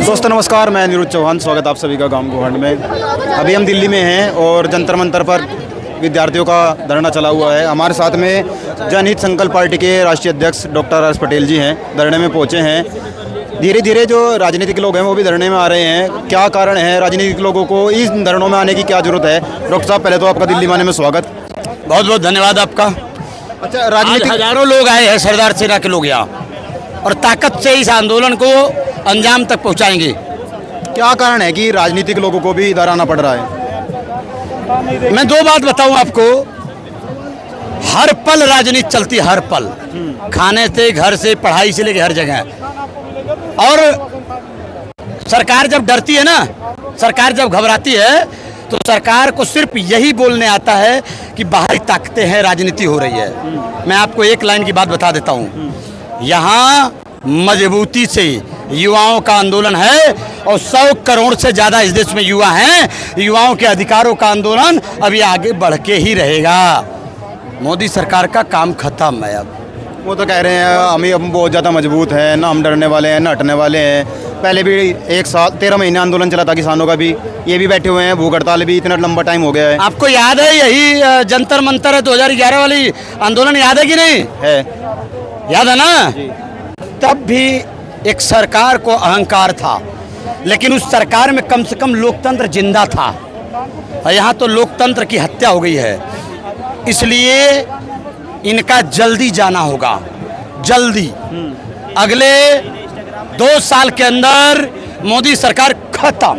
दोस्तों नमस्कार, मैं निरुद्ध चौहान। स्वागत आप सभी का गांव गोहंड में। अभी हम दिल्ली में हैं और जंतर मंतर पर विद्यार्थियों का धरना चला हुआ है। हमारे साथ में जनहित संकल्प पार्टी के राष्ट्रीय अध्यक्ष डॉक्टर हर्ष पटेल जी हैं, धरने में पहुंचे हैं। धीरे धीरे जो राजनीतिक लोग हैं वो भी धरने में आ रहे हैं। क्या कारण है, राजनीतिक लोगों को इस धरनों में आने की क्या जरूरत है? डॉक्टर साहब, पहले तो आपका दिल्ली में आने में स्वागत। बहुत बहुत धन्यवाद आपका। अच्छा, राजनीतिक हजारों लोग आए हैं, सरदार सेना के लोग यहाँ, और ताकत से इस आंदोलन को अंजाम तक पहुँचाएंगे। क्या कारण है कि राजनीतिक लोगों को भी इधर आना पड़ रहा है? मैं दो बात बताऊं आपको। हर पल राजनीति चलती है, हर पल, खाने से, घर से, पढ़ाई से लेकर हर जगह। और सरकार जब डरती है ना, सरकार जब घबराती है, तो सरकार को सिर्फ यही बोलने आता है कि बाहरी ताकतें हैं, राजनीति हो रही है। मैं आपको एक लाइन की बात बता देता हूँ। यहाँ मजबूती से युवाओं का आंदोलन है और 100 करोड़ से ज़्यादा इस देश में युवा हैं। युवाओं के अधिकारों का आंदोलन अभी आगे बढ़ के ही रहेगा। मोदी सरकार का काम खत्म है। अब वो तो कह रहे हैं हम बहुत ज़्यादा मजबूत हैं, ना हम डरने वाले हैं ना हटने वाले हैं। पहले भी 1 साल 13 महीने आंदोलन चला था किसानों का भी, ये भी बैठे हुए हैं। भूख हड़ताल भी इतना लंबा टाइम हो गया है। आपको याद है यही जंतर मंतर है 2011 वाली आंदोलन, याद है कि नहीं? है, याद है ना? तब भी एक सरकार को अहंकार था, लेकिन उस सरकार में कम से कम लोकतंत्र जिंदा था। और यहाँ तो लोकतंत्र की हत्या हो गई है। इसलिए इनका जल्दी जाना होगा, जल्दी। अगले 2 साल के अंदर मोदी सरकार खत्म।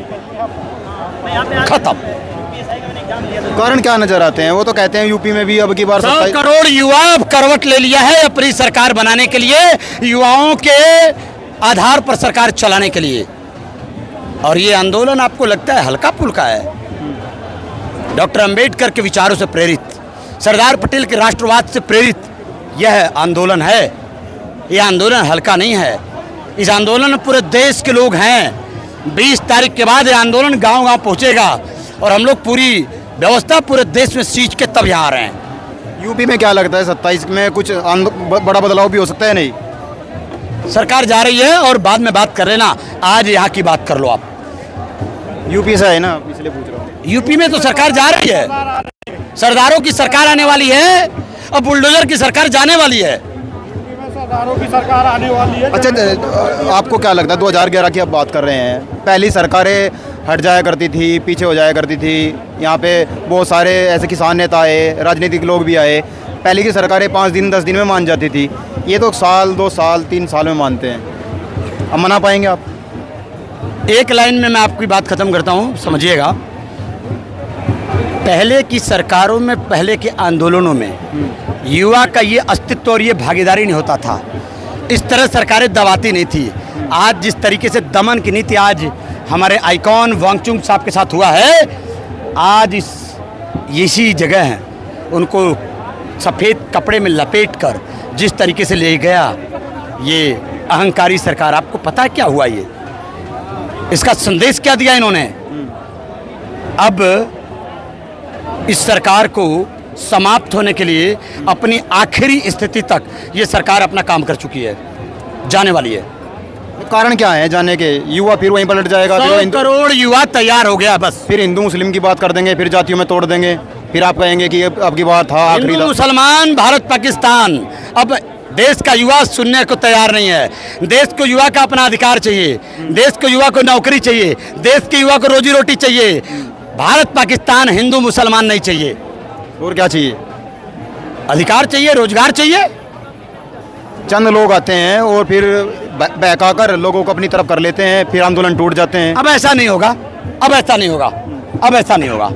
कारण क्या नजर आते हैं? वो तो कहते हैं यूपी में भी अब की बार 100 करोड़ युवा अब करवट ले लिया है अपनी सरकार बनाने के लिए, युवाओं के आधार पर सरकार चलाने के लिए। और ये आंदोलन आपको लगता है हल्का फुल्का है? डॉक्टर अंबेडकर के विचारों से प्रेरित, सरदार पटेल के राष्ट्रवाद से प्रेरित यह आंदोलन है। यह आंदोलन हल्का नहीं है। इस आंदोलन में पूरे देश के लोग हैं। 20 तारीख के बाद यह आंदोलन गांव-गांव पहुंचेगा और हम लोग पूरी व्यवस्था पूरे देश में सींच के तब यहाँ आ रहे हैं। यूपी में क्या लगता है 27 में कुछ बड़ा बदलाव भी हो सकता है? नहीं, सरकार जा रही है और बाद में बात कर लेना। आज यहाँ की बात कर लो आप। यूपी से है ना, इसलिए पूछ रहा हूँ। यूपी में तो सरकार जा रही है, सरदारों की सरकार आने वाली है और बुलडोजर की सरकार जाने वाली है। सरदारों की सरकार आने वाली है। अच्छा, आपको क्या लगता है 2011 की अब बात कर रहे हैं, पहली सरकारें हट जाया करती थी, पीछे हो जाया करती थी। यहाँ पे बहुत सारे ऐसे किसान नेता आए, राजनीतिक लोग भी आए। पहले की सरकारें 5 दिन 10 दिन में मान जाती थी। ये तो 1 साल 2 साल 3 साल में मानते हैं। अब मना पाएंगे आप? एक लाइन में मैं आपकी बात खत्म करता हूँ, समझिएगा। पहले की सरकारों में, पहले के आंदोलनों में युवा का ये अस्तित्व और ये भागीदारी नहीं होता था। इस तरह सरकारें दबाती नहीं थी। आज जिस तरीके से दमन की नीति आज हमारे आइकॉन वांगचुक साहब के साथ हुआ है, आज इसी जगह है उनको सफ़ेद कपड़े में लपेट कर जिस तरीके से ले गया ये अहंकारी सरकार। आपको पता है क्या हुआ? ये इसका संदेश क्या दिया इन्होंने? अब इस सरकार को समाप्त होने के लिए अपनी आखिरी स्थिति तक ये सरकार अपना काम कर चुकी है, जाने वाली है। कारण क्या है जाने के? युवा फिर वहीं पलट जाएगा। 100 करोड़ युवा तैयार हो गया बस। फिर हिंदू मुस्लिम की बात कर देंगे, फिर जातियों में तोड़ देंगे। फिर आप कहेंगे कि अब की बात था आखिरी। हिंदू मुसलमान, भारत पाकिस्तान। अब देश का युवा सुनने को तैयार नहीं है। देश को युवा का अपना अधिकार चाहिए, देश को युवा को नौकरी चाहिए, देश के युवा को रोजी रोटी चाहिए। भारत पाकिस्तान, हिंदू मुसलमान नहीं चाहिए। और क्या चाहिए? अधिकार चाहिए, रोजगार चाहिए। चंद लोग आते हैं और फिर बहकाकर लोगों को अपनी तरफ कर लेते हैं, फिर आंदोलन टूट जाते हैं। अब ऐसा नहीं होगा, अब ऐसा नहीं होगा, अब ऐसा नहीं होगा।